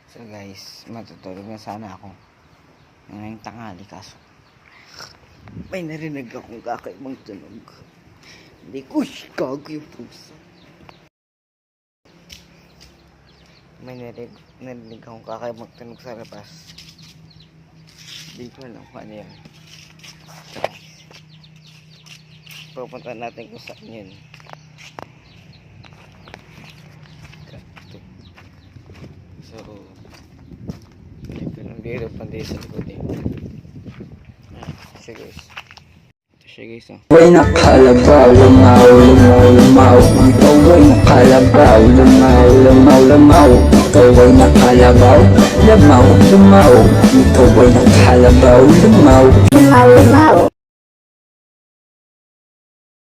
So guys, matutulog na sana ako ngayong tanghali, kaso may narinig akong kakaibang tunog. Hindi ko gago yung puso. May narinig akong kakaibang tunog sa labas. Hindi ko alam kung ano yan. So guys, pupunta natin kung saan yun. So dito panday sa likod eh. Siya guys. Ito siya guys oh. Way nakalabaw, lumaw, lumaw, lumaw. Ikaw ay nakalabaw, lumaw, lumaw, lumaw. Ikaw ay nakalabaw, lumaw, lumaw. Ikaw ay nakalabaw, lumaw, lumaw, lumaw.